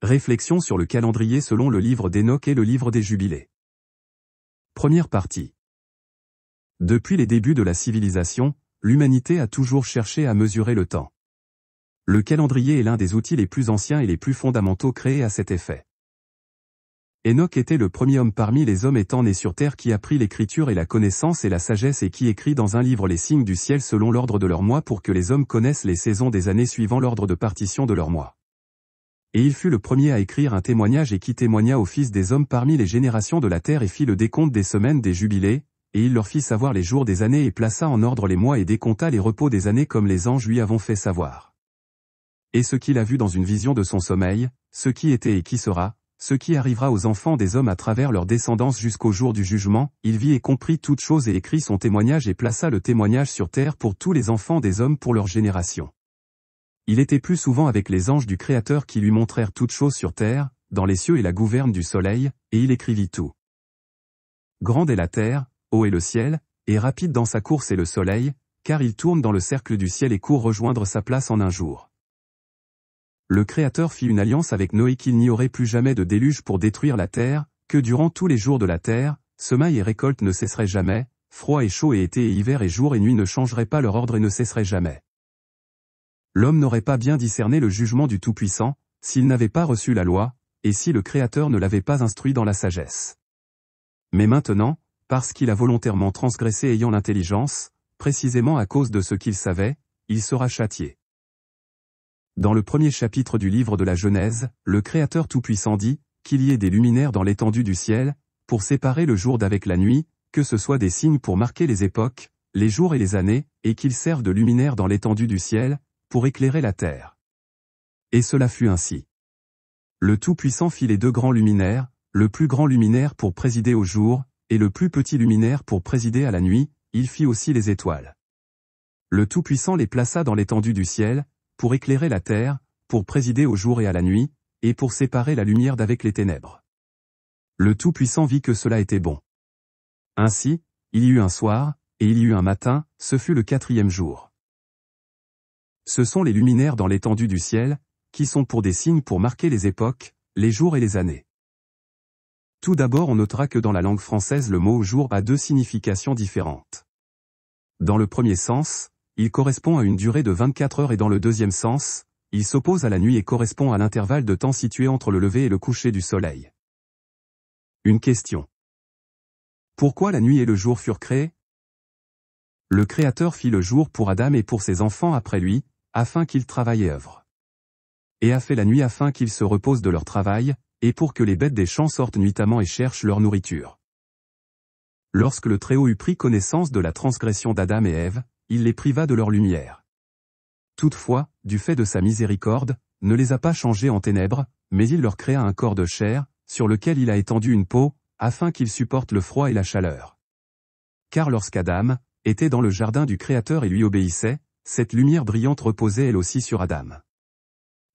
Réflexion sur le calendrier selon le livre d'Hénoch et le livre des Jubilés. Première partie. Depuis les débuts de la civilisation, l'humanité a toujours cherché à mesurer le temps. Le calendrier est l'un des outils les plus anciens et les plus fondamentaux créés à cet effet. Hénoch était le premier homme parmi les hommes étant né sur terre qui apprit l'écriture et la connaissance et la sagesse et qui écrit dans un livre les signes du ciel selon l'ordre de leurs mois pour que les hommes connaissent les saisons des années suivant l'ordre de partition de leurs mois. Et il fut le premier à écrire un témoignage et qui témoigna aux fils des hommes parmi les générations de la terre et fit le décompte des semaines des jubilés, et il leur fit savoir les jours des années et plaça en ordre les mois et décompta les repos des années comme les anges lui avons fait savoir. Et ce qu'il a vu dans une vision de son sommeil, ce qui était et qui sera, ce qui arrivera aux enfants des hommes à travers leur descendance jusqu'au jour du jugement, il vit et comprit toutes choses et écrit son témoignage et plaça le témoignage sur terre pour tous les enfants des hommes pour leur génération. Il était plus souvent avec les anges du Créateur qui lui montrèrent toutes choses sur terre, dans les cieux et la gouverne du soleil, et il écrivit tout. Grande est la terre, haut est le ciel, et rapide dans sa course est le soleil, car il tourne dans le cercle du ciel et court rejoindre sa place en un jour. Le Créateur fit une alliance avec Noé qu'il n'y aurait plus jamais de déluge pour détruire la terre, que durant tous les jours de la terre, semaille et récolte ne cesseraient jamais, froid et chaud et été et hiver et jour et nuit ne changeraient pas leur ordre et ne cesseraient jamais. L'homme n'aurait pas bien discerné le jugement du Tout-Puissant, s'il n'avait pas reçu la loi, et si le Créateur ne l'avait pas instruit dans la sagesse. Mais maintenant, parce qu'il a volontairement transgressé ayant l'intelligence, précisément à cause de ce qu'il savait, il sera châtié. Dans le premier chapitre du livre de la Genèse, le Créateur Tout-Puissant dit, qu'il y ait des luminaires dans l'étendue du ciel, pour séparer le jour d'avec la nuit, que ce soit des signes pour marquer les époques, les jours et les années, et qu'ils servent de luminaires dans l'étendue du ciel, pour éclairer la terre. Et cela fut ainsi. Le Tout-Puissant fit les deux grands luminaires, le plus grand luminaire pour présider au jour, et le plus petit luminaire pour présider à la nuit, il fit aussi les étoiles. Le Tout-Puissant les plaça dans l'étendue du ciel, pour éclairer la terre, pour présider au jour et à la nuit, et pour séparer la lumière d'avec les ténèbres. Le Tout-Puissant vit que cela était bon. Ainsi, il y eut un soir, et il y eut un matin, ce fut le 4e jour. Ce sont les luminaires dans l'étendue du ciel, qui sont pour des signes pour marquer les époques, les jours et les années. Tout d'abord on notera que dans la langue française le mot « jour » a deux significations différentes. Dans le premier sens, il correspond à une durée de 24 heures et dans le deuxième sens, il s'oppose à la nuit et correspond à l'intervalle de temps situé entre le lever et le coucher du soleil. Une question. Pourquoi la nuit et le jour furent créés? Le Créateur fit le jour pour Adam et pour ses enfants après lui, afin qu'ils travaillent et œuvrent. Et a fait la nuit afin qu'ils se reposent de leur travail, et pour que les bêtes des champs sortent nuitamment et cherchent leur nourriture. Lorsque le Très-Haut eut pris connaissance de la transgression d'Adam et Ève, il les priva de leur lumière. Toutefois, du fait de sa miséricorde, ne les a pas changés en ténèbres, mais il leur créa un corps de chair, sur lequel il a étendu une peau, afin qu'ils supportent le froid et la chaleur. Car lorsqu'Adam était dans le jardin du Créateur et lui obéissait, cette lumière brillante reposait elle aussi sur Adam.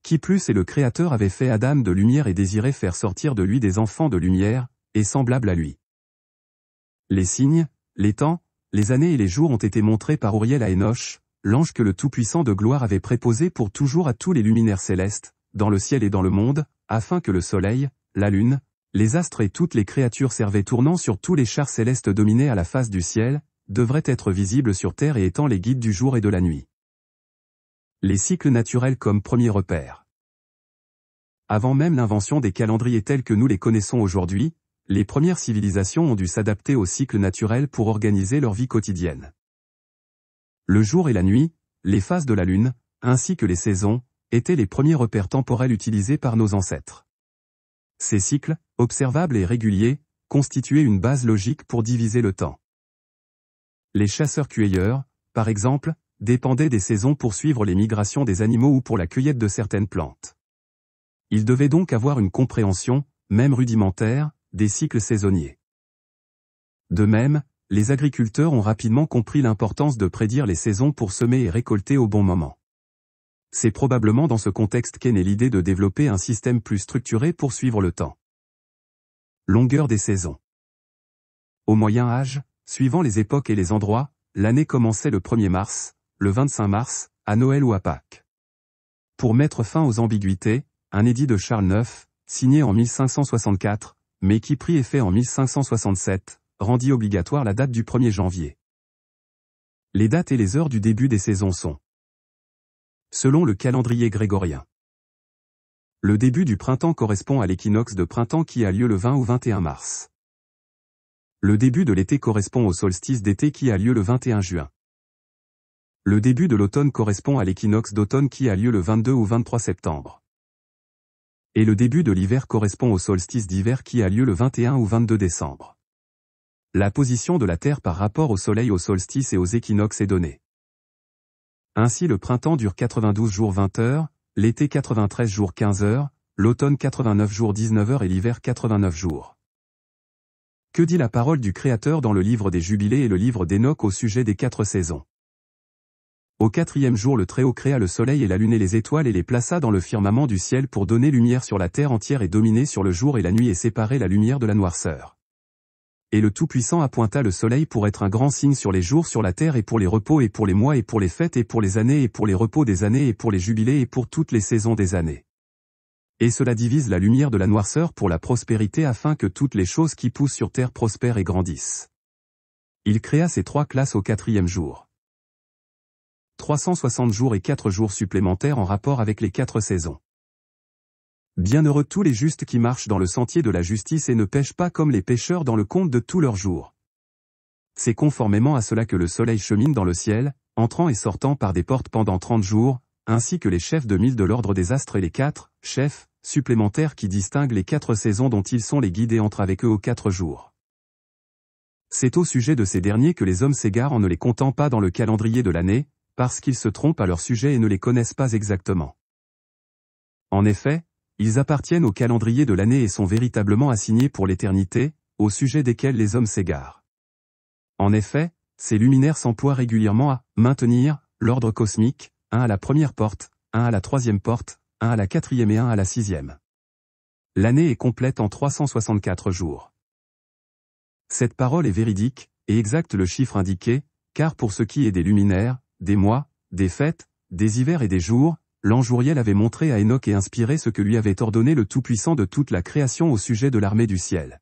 Qui plus est le Créateur avait fait Adam de lumière et désirait faire sortir de lui des enfants de lumière, et semblables à lui. Les signes, les temps, les années et les jours ont été montrés par Uriel à Hénoch, l'ange que le Tout-Puissant de gloire avait préposé pour toujours à tous les luminaires célestes, dans le ciel et dans le monde, afin que le soleil, la lune, les astres et toutes les créatures servaient tournant sur tous les chars célestes dominés à la face du ciel, devraient être visibles sur terre et étant les guides du jour et de la nuit. Les cycles naturels comme premier repère. Avant même l'invention des calendriers tels que nous les connaissons aujourd'hui, les premières civilisations ont dû s'adapter aux cycles naturels pour organiser leur vie quotidienne. Le jour et la nuit, les phases de la lune, ainsi que les saisons, étaient les premiers repères temporels utilisés par nos ancêtres. Ces cycles, observables et réguliers, constituaient une base logique pour diviser le temps. Les chasseurs-cueilleurs, par exemple, dépendaient des saisons pour suivre les migrations des animaux ou pour la cueillette de certaines plantes. Ils devaient donc avoir une compréhension, même rudimentaire, des cycles saisonniers. De même, les agriculteurs ont rapidement compris l'importance de prédire les saisons pour semer et récolter au bon moment. C'est probablement dans ce contexte qu'est née l'idée de développer un système plus structuré pour suivre le temps. Longueur des saisons. Au Moyen Âge, suivant les époques et les endroits, l'année commençait le 1er mars, le 25 mars, à Noël ou à Pâques. Pour mettre fin aux ambiguïtés, un édit de Charles IX, signé en 1564, mais qui prit effet en 1567, rendit obligatoire la date du 1er janvier. Les dates et les heures du début des saisons sont selon le calendrier grégorien. Le début du printemps correspond à l'équinoxe de printemps qui a lieu le 20 ou 21 mars. Le début de l'été correspond au solstice d'été qui a lieu le 21 juin. Le début de l'automne correspond à l'équinoxe d'automne qui a lieu le 22 ou 23 septembre. Et le début de l'hiver correspond au solstice d'hiver qui a lieu le 21 ou 22 décembre. La position de la Terre par rapport au Soleil au solstice et aux équinoxes est donnée. Ainsi le printemps dure 92 jours 20 heures, l'été 93 jours 15 heures, l'automne 89 jours 19 heures et l'hiver 89 jours. Que dit la parole du Créateur dans le livre des Jubilés et le livre d'Enoch au sujet des 4 saisons? Au 4e jour le Très-Haut créa le soleil et la lune et les étoiles et les plaça dans le firmament du ciel pour donner lumière sur la terre entière et dominer sur le jour et la nuit et séparer la lumière de la noirceur. Et le Tout-Puissant appointa le soleil pour être un grand signe sur les jours sur la terre et pour les repos et pour les mois et pour les fêtes et pour les années et pour les repos des années et pour les jubilés et pour toutes les saisons des années. Et cela divise la lumière de la noirceur pour la prospérité afin que toutes les choses qui poussent sur terre prospèrent et grandissent. Il créa ces 3 classes au 4e jour. 360 jours et 4 jours supplémentaires en rapport avec les 4 saisons. Bienheureux tous les justes qui marchent dans le sentier de la justice et ne pêchent pas comme les pécheurs dans le compte de tous leurs jours. C'est conformément à cela que le soleil chemine dans le ciel, entrant et sortant par des portes pendant 30 jours, ainsi que les chefs de 1000 de l'ordre des astres et les 4 chefs supplémentaires qui distinguent les 4 saisons dont ils sont les guides et entrent avec eux aux 4 jours. C'est au sujet de ces derniers que les hommes s'égarent en ne les comptant pas dans le calendrier de l'année, parce qu'ils se trompent à leur sujet et ne les connaissent pas exactement. En effet, ils appartiennent au calendrier de l'année et sont véritablement assignés pour l'éternité, au sujet desquels les hommes s'égarent. En effet, ces luminaires s'emploient régulièrement à maintenir l'ordre cosmique, un à la première porte, un à la 3e porte, un à la 4e et un à la 6e. L'année est complète en 364 jours. Cette parole est véridique, et exacte le chiffre indiqué, car pour ce qui est des luminaires, des mois, des fêtes, des hivers et des jours, l'ange Uriel avait montré à Enoch et inspiré ce que lui avait ordonné le Tout-Puissant de toute la création au sujet de l'armée du ciel.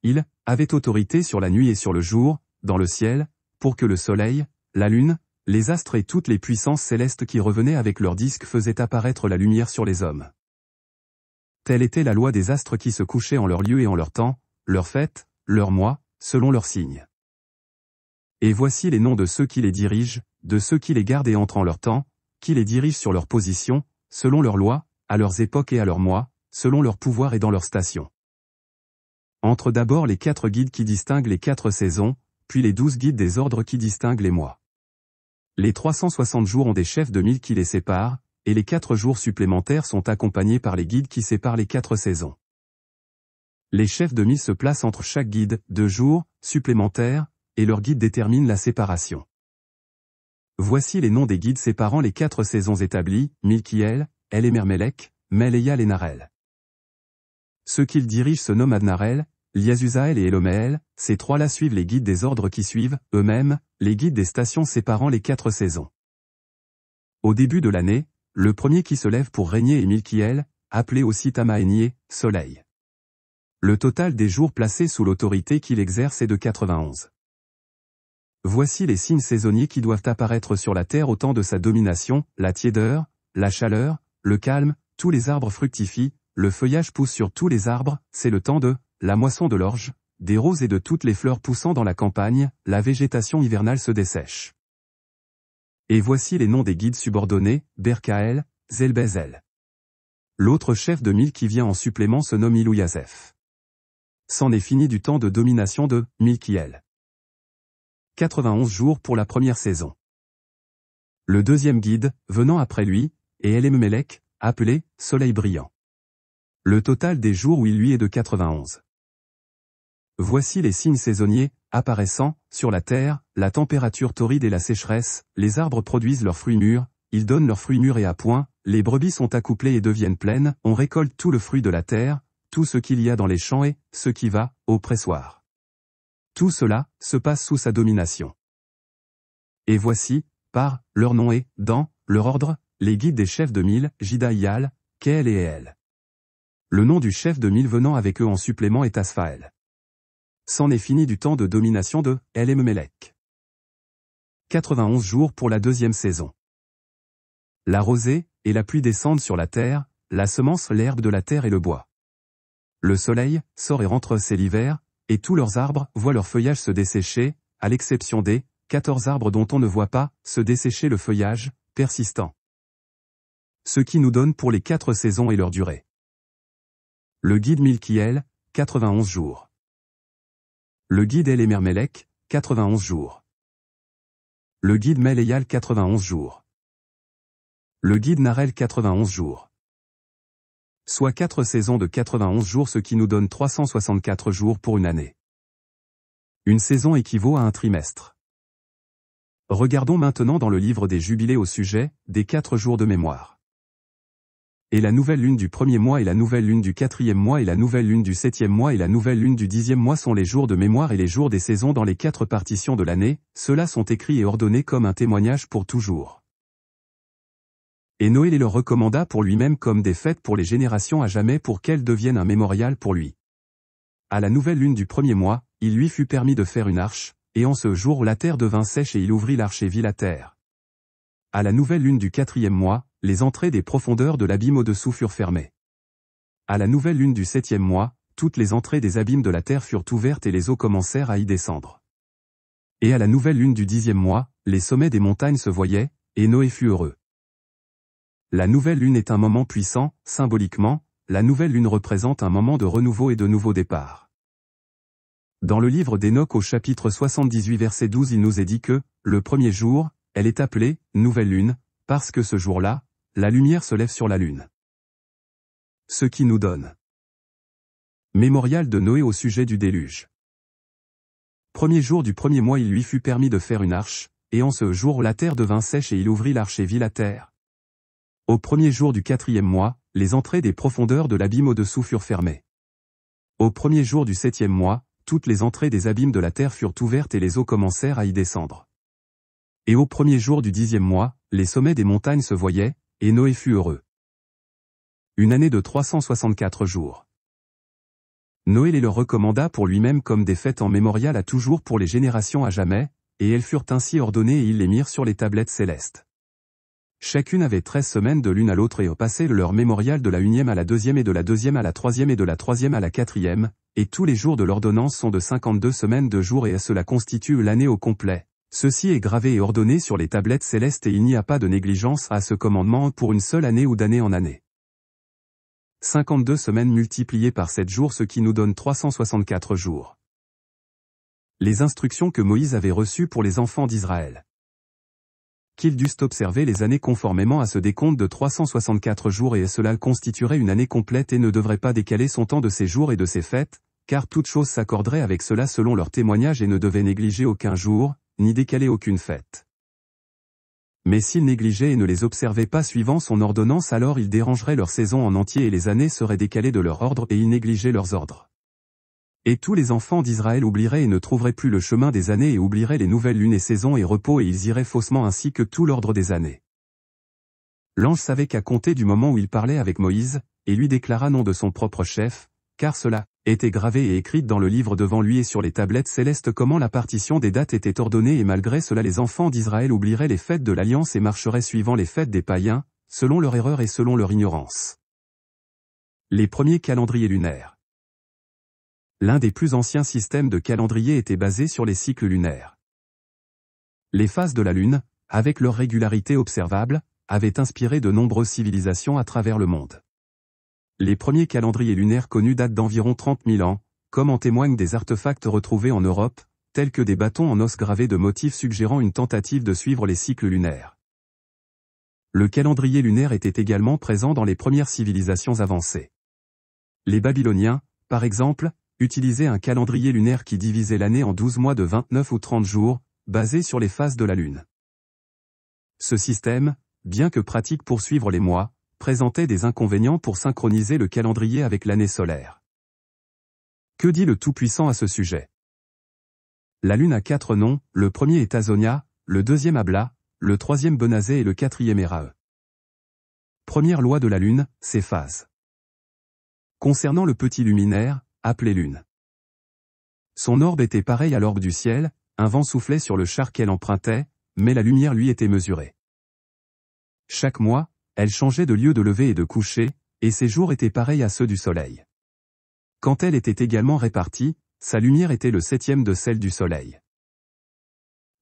Il avait autorité sur la nuit et sur le jour, dans le ciel, pour que le soleil, la lune, les astres et toutes les puissances célestes qui revenaient avec leurs disques faisaient apparaître la lumière sur les hommes. Telle était la loi des astres qui se couchaient en leur lieu et en leur temps, leurs fêtes, leurs mois, selon leurs signes. Et voici les noms de ceux qui les dirigent, de ceux qui les gardent et entrent en leur temps, qui les dirigent sur leur position, selon leurs lois, à leurs époques et à leurs mois, selon leur pouvoir et dans leurs stations. Entrent d'abord les 4 guides qui distinguent les 4 saisons, puis les 12 guides des ordres qui distinguent les mois. Les 360 jours ont des chefs de 1000 qui les séparent, et les 4 jours supplémentaires sont accompagnés par les guides qui séparent les 4 saisons. Les chefs de 1000 se placent entre chaque guide, 2 jours, supplémentaires, et leur guide détermine la séparation. Voici les noms des guides séparant les 4 saisons établies, Milkiel, Elimermelech, Meléial et Narel. Ceux qu'ils dirigent se nomment Adnarel, Liazuzaël et Eloméel, ces 3-là suivent les guides des ordres qui suivent, eux-mêmes, les guides des stations séparant les 4 saisons. Au début de l'année, le premier qui se lève pour régner est Milkiel, appelé aussi Tamaénié, soleil. Le total des jours placés sous l'autorité qu'il exerce est de 91. Voici les signes saisonniers qui doivent apparaître sur la terre au temps de sa domination, la tiédeur, la chaleur, le calme, tous les arbres fructifient, le feuillage pousse sur tous les arbres, c'est le temps de la moisson de l'orge, des roses et de toutes les fleurs poussant dans la campagne, la végétation hivernale se dessèche. Et voici les noms des guides subordonnés, Berkaël, Zelbezel. L'autre chef de 1000 qui vient en supplément se nomme Ilouyazef. C'en est fini du temps de domination de Milkiel. 91 jours pour la première saison. Le deuxième guide, venant après lui, est Elimelech, appelé Soleil brillant. Le total des jours où il lui est de 91. Voici les signes saisonniers, apparaissant, sur la terre, la température torride et la sécheresse, les arbres produisent leurs fruits mûrs, ils donnent leurs fruits mûrs et à point, les brebis sont accouplées et deviennent pleines, on récolte tout le fruit de la terre, tout ce qu'il y a dans les champs et, ce qui va, au pressoir. Tout cela, se passe sous sa domination. Et voici, par leur nom et, dans leur ordre, les guides des chefs de 1000, Jidaïal, Kéel et El. Le nom du chef de 1000 venant avec eux en supplément est Asphaël. C'en est fini du temps de domination de Elimelech. 91 jours pour la deuxième saison. La rosée et la pluie descendent sur la terre, la semence, l'herbe de la terre et le bois. Le soleil sort et rentre, c'est l'hiver, et tous leurs arbres voient leur feuillage se dessécher, à l'exception des 14 arbres dont on ne voit pas se dessécher le feuillage persistant. Ce qui nous donne pour les 4 saisons et leur durée. Le guide Milkiel, 91 jours. Le guide Elimelech, 91 jours. Le guide Meléial, 91 jours. Le guide Narel, 91 jours. Soit 4 saisons de 91 jours, ce qui nous donne 364 jours pour une année. Une saison équivaut à un trimestre. Regardons maintenant dans le livre des Jubilés au sujet des 4 jours de mémoire. Et la nouvelle lune du premier mois et la nouvelle lune du 4e mois et la nouvelle lune du 7e mois et la nouvelle lune du 10e mois sont les jours de mémoire et les jours des saisons dans les 4 partitions de l'année, ceux-là sont écrits et ordonnés comme un témoignage pour toujours. Et Noé les leur recommanda pour lui-même comme des fêtes pour les générations à jamais pour qu'elles deviennent un mémorial pour lui. À la nouvelle lune du premier mois, il lui fut permis de faire une arche, et en ce jour la terre devint sèche et il ouvrit l'arche et vit la terre. À la nouvelle lune du 4e mois, les entrées des profondeurs de l'abîme au-dessous furent fermées. À la nouvelle lune du 7e mois, toutes les entrées des abîmes de la terre furent ouvertes et les eaux commencèrent à y descendre. Et à la nouvelle lune du 10e mois, les sommets des montagnes se voyaient, et Noé fut heureux. La nouvelle lune est un moment puissant, symboliquement, la nouvelle lune représente un moment de renouveau et de nouveau départ. Dans le livre d'Hénoch au chapitre 78 verset 12 il nous est dit que, le premier jour, elle est appelée « nouvelle lune », parce que ce jour-là, la lumière se lève sur la lune. Ce qui nous donne. Mémorial de Noé au sujet du déluge. Premier jour du premier mois il lui fut permis de faire une arche, et en ce jour la terre devint sèche et il ouvrit l'arche et vit la terre. Au premier jour du 4e mois, les entrées des profondeurs de l'abîme au-dessous furent fermées. Au premier jour du 7e mois, toutes les entrées des abîmes de la terre furent ouvertes et les eaux commencèrent à y descendre. Et au premier jour du 10e mois, les sommets des montagnes se voyaient, et Noé fut heureux. Une année de 364 jours. Noé les leur recommanda pour lui-même comme des fêtes en mémorial à toujours pour les générations à jamais, et elles furent ainsi ordonnées et ils les mirent sur les tablettes célestes. Chacune avait 13 semaines de l'une à l'autre et passaient leur mémorial de la 1e à la 2e et de la 2e à la 3e et de la 3e à la 4e, et tous les jours de l'ordonnance sont de 52 semaines de jours et cela constitue l'année au complet. Ceci est gravé et ordonné sur les tablettes célestes et il n'y a pas de négligence à ce commandement pour une seule année ou d'année en année. 52 semaines multipliées par 7 jours ce qui nous donne 364 jours. Les instructions que Moïse avait reçues pour les enfants d'Israël. Qu'ils dussent observer les années conformément à ce décompte de 364 jours et cela constituerait une année complète et ne devrait pas décaler son temps de ses jours et de ses fêtes, car toute chose s'accorderait avec cela selon leur témoignage et ne devait négliger aucun jour, ni décaler aucune fête. Mais s'ils négligeaient et ne les observaient pas suivant son ordonnance alors ils dérangeraient leur saison en entier et les années seraient décalées de leur ordre et ils négligeaient leurs ordres. Et tous les enfants d'Israël oublieraient et ne trouveraient plus le chemin des années et oublieraient les nouvelles lunes et saisons et repos et ils iraient faussement ainsi que tout l'ordre des années. L'ange savait qu'à compter du moment où il parlait avec Moïse, et lui déclara nom de son propre chef, car cela était gravé et écrit dans le livre devant lui et sur les tablettes célestes comment la partition des dates était ordonnée et malgré cela les enfants d'Israël oublieraient les fêtes de l'Alliance et marcheraient suivant les fêtes des païens, selon leur erreur et selon leur ignorance. Les premiers calendriers lunaires. L'un des plus anciens systèmes de calendrier était basé sur les cycles lunaires. Les phases de la Lune, avec leur régularité observable, avaient inspiré de nombreuses civilisations à travers le monde. Les premiers calendriers lunaires connus datent d'environ 30 000 ans, comme en témoignent des artefacts retrouvés en Europe, tels que des bâtons en os gravés de motifs suggérant une tentative de suivre les cycles lunaires. Le calendrier lunaire était également présent dans les premières civilisations avancées. Les Babyloniens, par exemple, utilisaient un calendrier lunaire qui divisait l'année en 12 mois de 29 ou 30 jours, basé sur les phases de la Lune. Ce système, bien que pratique pour suivre les mois, présentait des inconvénients pour synchroniser le calendrier avec l'année solaire. Que dit le Tout-Puissant à ce sujet? La Lune a 4 noms, le premier est Azonia, le deuxième Abla, le troisième Benazé et le quatrième Erae. Première loi de la Lune, ses phases. Concernant le petit luminaire, appelé Lune. Son orbe était pareil à l'orbe du ciel, un vent soufflait sur le char qu'elle empruntait, mais la lumière lui était mesurée. Chaque mois, elle changeait de lieu de lever et de coucher, et ses jours étaient pareils à ceux du soleil. Quand elle était également répartie, sa lumière était le 7e de celle du soleil.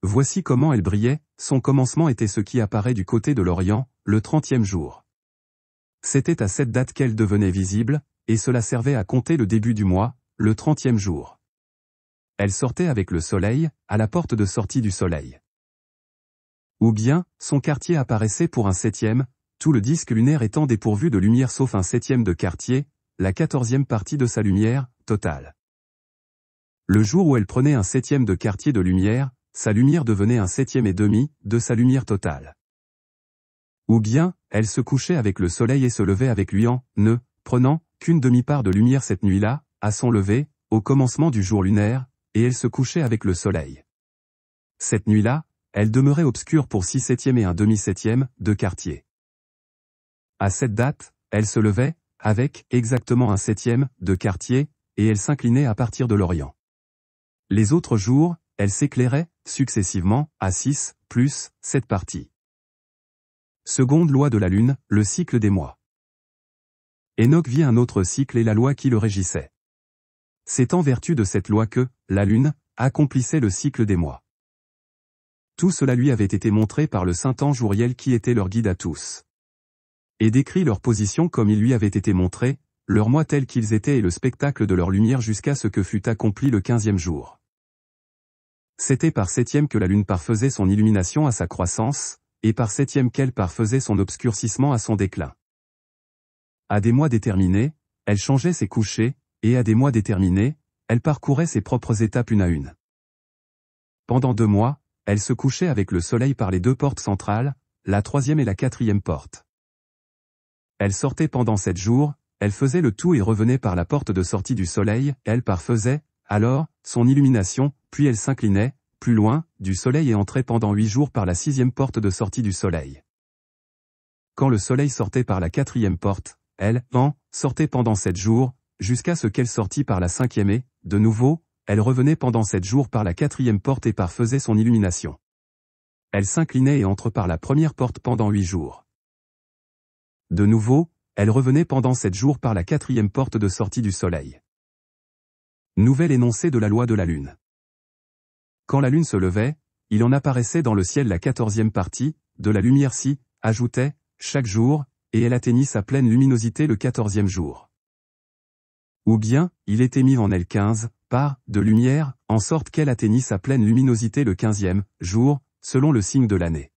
Voici comment elle brillait, son commencement était ce qui apparaît du côté de l'Orient, le 30e jour. C'était à cette date qu'elle devenait visible, et cela servait à compter le début du mois, le 30e jour. Elle sortait avec le soleil, à la porte de sortie du soleil. Ou bien, son quartier apparaissait pour un 7e, tout le disque lunaire étant dépourvu de lumière sauf un 7e de quartier, la 14e partie de sa lumière, totale. Le jour où elle prenait un 7e de quartier de lumière, sa lumière devenait un 7e et demi, de sa lumière totale. Ou bien, elle se couchait avec le soleil et se levait avec lui en ne prenant qu'une demi-part de lumière cette nuit-là, à son lever, au commencement du jour lunaire, et elle se couchait avec le soleil. Cette nuit-là, elle demeurait obscure pour 6 septièmes et un demi-septième, de quartier. À cette date, elle se levait, avec exactement un 7e, de quartier, et elle s'inclinait à partir de l'Orient. Les autres jours, elle s'éclairait, successivement, à 6, plus, 7 parties. Seconde loi de la Lune, le cycle des mois. Enoch vit un autre cycle et la loi qui le régissait. C'est en vertu de cette loi que, la Lune, accomplissait le cycle des mois. Tout cela lui avait été montré par le saint ange Uriel qui était leur guide à tous. Et décrit leur position comme il lui avait été montré, leurs mois tels qu'ils étaient et le spectacle de leur lumière jusqu'à ce que fût accompli le 15e jour. C'était par 7e que la Lune parfaisait son illumination à sa croissance, et par 7e qu'elle parfaisait son obscurcissement à son déclin. À des mois déterminés, elle changeait ses couchers, et à des mois déterminés, elle parcourait ses propres étapes une à une. Pendant 2 mois, elle se couchait avec le soleil par les 2 portes centrales, la 3e et la 4e porte. Elle sortait pendant 7 jours, elle faisait le tout et revenait par la porte de sortie du soleil, elle parfaisait, alors, son illumination, puis elle s'inclinait, plus loin, du soleil et entrait pendant 8 jours par la 6e porte de sortie du soleil. Quand le soleil sortait par la 4e porte, elle, sortait pendant 7 jours, jusqu'à ce qu'elle sortît par la 5e et, de nouveau, elle revenait pendant 7 jours par la 4e porte et parfaisait son illumination. Elle s'inclinait et entre par la première porte pendant 8 jours. De nouveau, elle revenait pendant 7 jours par la 4e porte de sortie du soleil. Nouvel énoncé de la loi de la Lune. Quand la Lune se levait, il en apparaissait dans le ciel la 14e partie, de la lumière s'y ajoutait, chaque jour, et elle atteignit sa pleine luminosité le 14e jour. Ou bien, il était mis en elle 15, parts, de lumière, en sorte qu'elle atteignit sa pleine luminosité le 15e jour, selon le signe de l'année.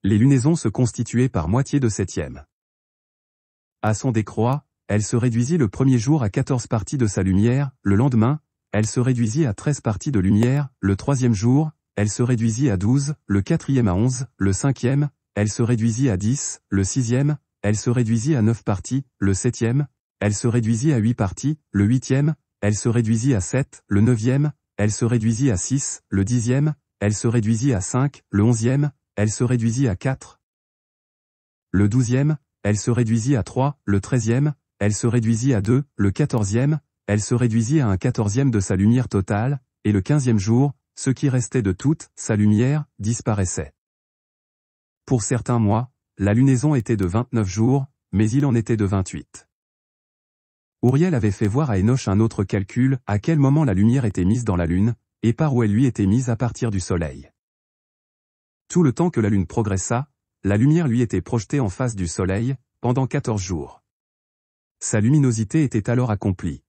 Les lunaisons se constituaient par moitié de 7e. À son décroît, elle se réduisit le premier jour à 14 parties de sa lumière, le lendemain, elle se réduisit à 13 parties de lumière, le 3e jour, elle se réduisit à 12, le 4e à 11, le 5e, elle se réduisit à 10, le 6e, elle se réduisit à 9 parties, le 7e, elle se réduisit à 8 parties, le 8e, elle se réduisit à 7, le 9e, elle se réduisit à 6, le 10e, elle se réduisit à 5, le 11e, elle se réduisit à 4. Le 12e, elle se réduisit à 3, le 13e, elle se réduisit à 2, le 14e, elle se réduisit à un 14e de sa lumière totale, et le 15e jour, ce qui restait de toute sa lumière, disparaissait. Pour certains mois, la lunaison était de 29 jours, mais il en était de 28. Uriel avait fait voir à Enoch un autre calcul, à quel moment la lumière était mise dans la Lune, et par où elle lui était mise à partir du Soleil. Tout le temps que la Lune progressa, la lumière lui était projetée en face du Soleil, pendant 14 jours. Sa luminosité était alors accomplie.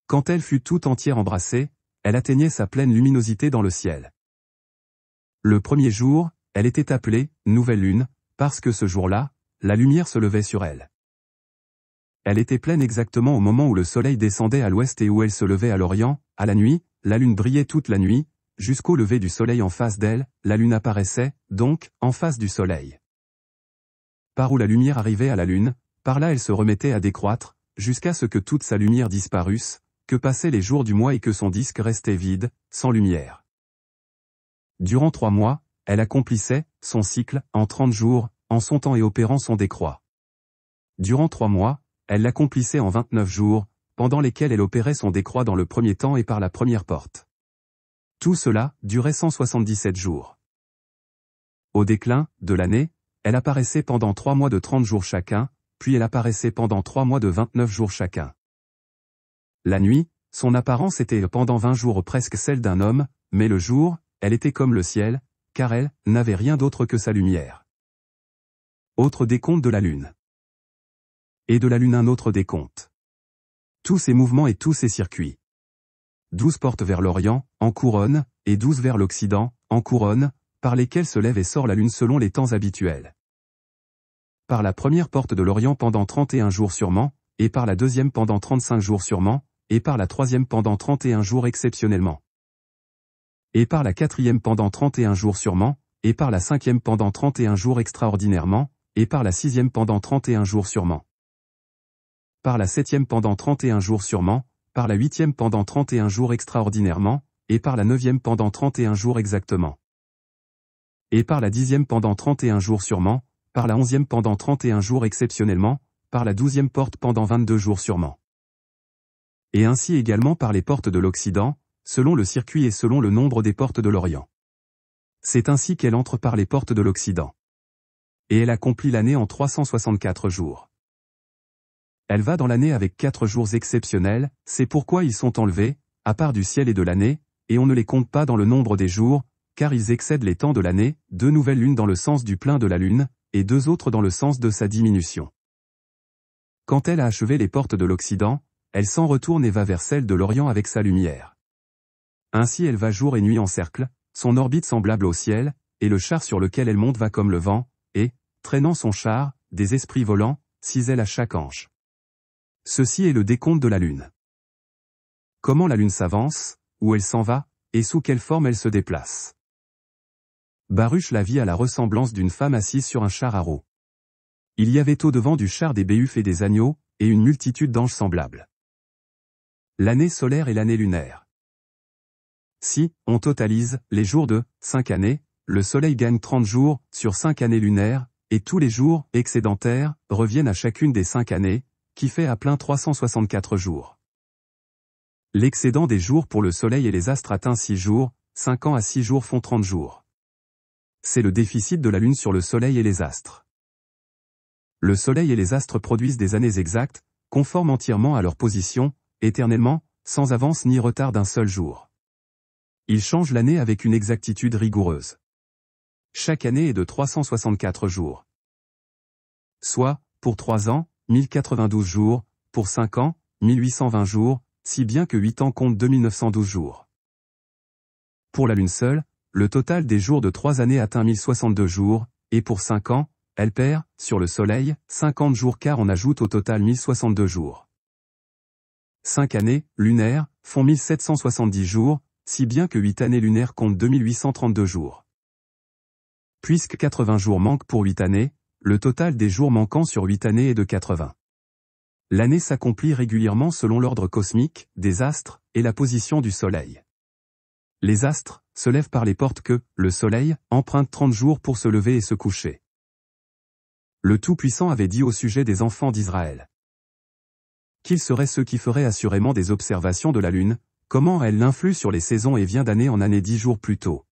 Quand elle fut tout entière embrassée, elle atteignait sa pleine luminosité dans le ciel. Le premier jour, elle était appelée « Nouvelle Lune », parce que ce jour-là, la lumière se levait sur elle. Elle était pleine exactement au moment où le soleil descendait à l'ouest et où elle se levait à l'orient, à la nuit, la lune brillait toute la nuit, jusqu'au lever du soleil en face d'elle, la lune apparaissait, donc, en face du soleil. Par où la lumière arrivait à la lune, par là elle se remettait à décroître, jusqu'à ce que toute sa lumière disparusse, que passaient les jours du mois et que son disque restait vide, sans lumière. Durant 3 mois, elle accomplissait son cycle, en 30 jours, en son temps et opérant son décroît. Durant 3 mois, elle l'accomplissait en 29 jours, pendant lesquels elle opérait son décroît dans le premier temps et par la première porte. Tout cela durait 177 jours. Au déclin de l'année, elle apparaissait pendant 3 mois de 30 jours chacun, puis elle apparaissait pendant 3 mois de 29 jours chacun. La nuit, son apparence était pendant 20 jours presque celle d'un homme, mais le jour, elle était comme le ciel, car elle n'avait rien d'autre que sa lumière. Autre décompte de la lune. Et de la lune un autre décompte. Tous ses mouvements et tous ses circuits. 12 portes vers l'Orient, en couronne, et 12 vers l'Occident, en couronne, par lesquelles se lève et sort la lune selon les temps habituels. Par la première porte de l'Orient pendant 31 jours sûrement, et par la deuxième pendant 35 jours sûrement, et par la troisième pendant 31 jours exceptionnellement. Et par la quatrième pendant 31 jours sûrement, et par la cinquième pendant 31 jours extraordinairement, et par la sixième pendant 31 jours sûrement. Par la septième pendant 31 jours sûrement, par la huitième pendant 31 jours extraordinairement, et par la neuvième pendant 31 jours exactement. Et par la dixième pendant 31 jours sûrement, par la onzième pendant 31 jours exceptionnellement, par la 12e porte pendant 22 jours sûrement. Et ainsi également par les portes de l'Occident, selon le circuit et selon le nombre des portes de l'Orient. C'est ainsi qu'elle entre par les portes de l'Occident. Et elle accomplit l'année en 364 jours. Elle va dans l'année avec 4 jours exceptionnels, c'est pourquoi ils sont enlevés, à part du ciel et de l'année, et on ne les compte pas dans le nombre des jours, car ils excèdent les temps de l'année, 2 nouvelles lunes dans le sens du plein de la lune, et 2 autres dans le sens de sa diminution. Quand elle a achevé les portes de l'Occident, elle s'en retourne et va vers celle de l'Orient avec sa lumière. Ainsi elle va jour et nuit en cercle, son orbite semblable au ciel, et le char sur lequel elle monte va comme le vent, et, traînant son char, des esprits volants, cisèlent à chaque ange. Ceci est le décompte de la lune. Comment la lune s'avance, où elle s'en va, et sous quelle forme elle se déplace. Baruch la vit à la ressemblance d'une femme assise sur un char à roues. Il y avait au-devant du char des béhufs et des agneaux, et une multitude d'anges semblables. L'année solaire et l'année lunaire. Si, on totalise, les jours de 5 années, le soleil gagne 30 jours, sur 5 années lunaires, et tous les jours, excédentaires, reviennent à chacune des 5 années, qui fait à plein 364 jours. L'excédent des jours pour le soleil et les astres atteint 6 jours, 5 ans à 6 jours font 30 jours. C'est le déficit de la lune sur le soleil et les astres. Le soleil et les astres produisent des années exactes, conformes entièrement à leur position, éternellement, sans avance ni retard d'un seul jour. Ils changent l'année avec une exactitude rigoureuse. Chaque année est de 364 jours. Soit, pour 3 ans, 1092 jours, pour 5 ans, 1820 jours, si bien que 8 ans comptent 2912 jours. Pour la lune seule, le total des jours de 3 années atteint 1062 jours, et pour 5 ans, elle perd, sur le soleil, 50 jours car on ajoute au total 1062 jours. 5 années, lunaires, font 1770 jours, si bien que 8 années lunaires comptent 2832 jours. Puisque 80 jours manquent pour 8 années, le total des jours manquants sur 8 années est de 80. L'année s'accomplit régulièrement selon l'ordre cosmique, des astres, et la position du soleil. Les astres se lèvent par les portes que, le soleil, emprunte 30 jours pour se lever et se coucher. Le Tout-Puissant avait dit au sujet des enfants d'Israël qu'ils seraient ceux qui feraient assurément des observations de la lune, comment elle influe sur les saisons et vient d'année en année 10 jours plus tôt.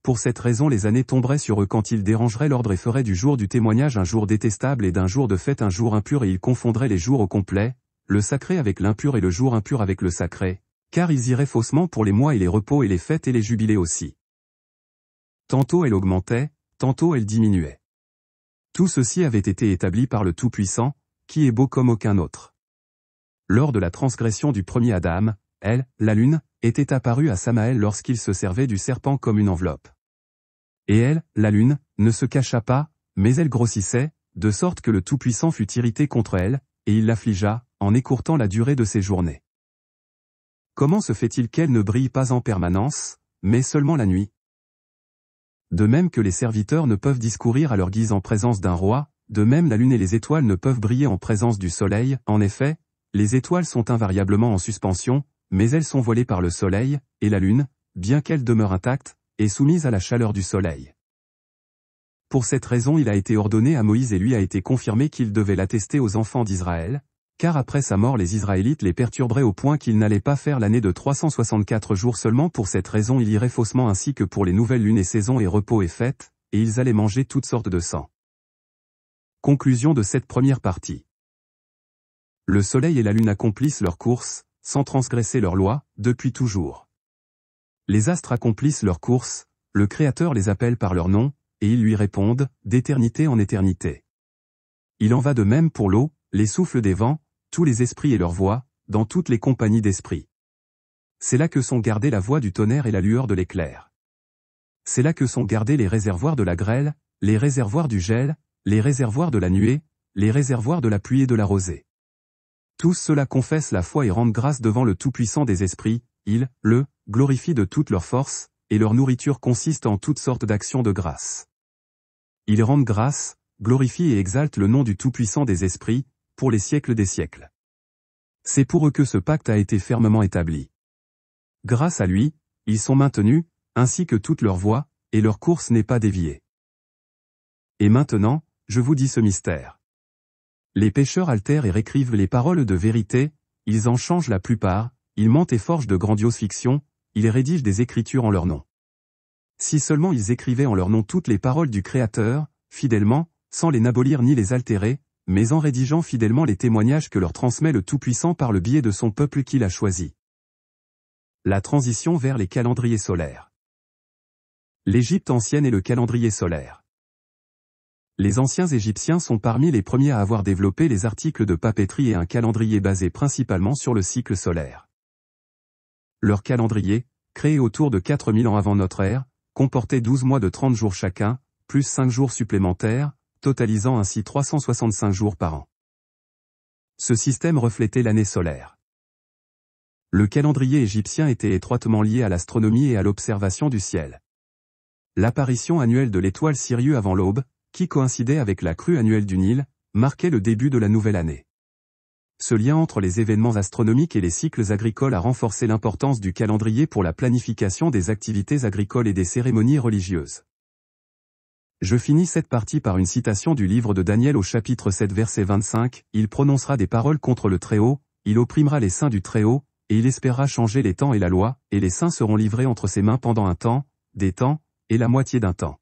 Pour cette raison les années tomberaient sur eux quand ils dérangeraient l'ordre et feraient du jour du témoignage un jour détestable et d'un jour de fête un jour impur et ils confondraient les jours au complet, le sacré avec l'impur et le jour impur avec le sacré, car ils iraient faussement pour les mois et les repos et les fêtes et les jubilés aussi. Tantôt elle augmentait, tantôt elle diminuait. Tout ceci avait été établi par le Tout-Puissant, qui est beau comme aucun autre. Lors de la transgression du premier Adam, elle, la lune, était apparue à Samaël lorsqu'il se servait du serpent comme une enveloppe. Et elle, la lune, ne se cacha pas, mais elle grossissait, de sorte que le Tout-Puissant fut irrité contre elle, et il l'affligea, en écourtant la durée de ses journées. Comment se fait-il qu'elle ne brille pas en permanence, mais seulement la nuit? De même que les serviteurs ne peuvent discourir à leur guise en présence d'un roi, de même la lune et les étoiles ne peuvent briller en présence du soleil, en effet, les étoiles sont invariablement en suspension, mais elles sont voilées par le soleil, et la lune, bien qu'elle demeure intacte, est soumise à la chaleur du soleil. Pour cette raison il a été ordonné à Moïse et lui a été confirmé qu'il devait l'attester aux enfants d'Israël, car après sa mort les Israélites les perturberaient au point qu'ils n'allaient pas faire l'année de 364 jours seulement. Pour cette raison il irait faussement ainsi que pour les nouvelles lunes et saisons et repos et fêtes, et ils allaient manger toutes sortes de sang. Conclusion de cette première partie. Le soleil et la lune accomplissent leur course, sans transgresser leur loi, depuis toujours. Les astres accomplissent leur course, le Créateur les appelle par leur nom, et ils lui répondent, d'éternité en éternité. Il en va de même pour l'eau, les souffles des vents, tous les esprits et leurs voix, dans toutes les compagnies d'esprits. C'est là que sont gardées la voix du tonnerre et la lueur de l'éclair. C'est là que sont gardés les réservoirs de la grêle, les réservoirs du gel, les réservoirs de la nuée, les réservoirs de la pluie et de la rosée. Tous ceux-là confessent la foi et rendent grâce devant le Tout-Puissant des esprits, ils, glorifient de toute leur force, et leur nourriture consiste en toutes sortes d'actions de grâce. Ils rendent grâce, glorifient et exaltent le nom du Tout-Puissant des esprits, pour les siècles des siècles. C'est pour eux que ce pacte a été fermement établi. Grâce à lui, ils sont maintenus, ainsi que toute leur voie, et leur course n'est pas déviée. Et maintenant, je vous dis ce mystère. Les pécheurs altèrent et réécrivent les paroles de vérité, ils en changent la plupart, ils mentent et forgent de grandioses fictions, ils rédigent des écritures en leur nom. Si seulement ils écrivaient en leur nom toutes les paroles du Créateur, fidèlement, sans les n'abolir ni les altérer, mais en rédigeant fidèlement les témoignages que leur transmet le Tout-Puissant par le biais de son peuple qu'il a choisi. La transition vers les calendriers solaires. L'Égypte ancienne et le calendrier solaire. Les anciens Égyptiens sont parmi les premiers à avoir développé les articles de papeterie et un calendrier basé principalement sur le cycle solaire. Leur calendrier, créé autour de 4000 ans avant notre ère, comportait 12 mois de 30 jours chacun, plus 5 jours supplémentaires, totalisant ainsi 365 jours par an. Ce système reflétait l'année solaire. Le calendrier égyptien était étroitement lié à l'astronomie et à l'observation du ciel. L'apparition annuelle de l'étoile Sirius avant l'aube, qui coïncidait avec la crue annuelle du Nil, marquait le début de la nouvelle année. Ce lien entre les événements astronomiques et les cycles agricoles a renforcé l'importance du calendrier pour la planification des activités agricoles et des cérémonies religieuses. Je finis cette partie par une citation du livre de Daniel au chapitre 7 verset 25, « Il prononcera des paroles contre le Très-Haut, il opprimera les saints du Très-Haut, et il espérera changer les temps et la loi, et les saints seront livrés entre ses mains pendant un temps, des temps, et la moitié d'un temps. »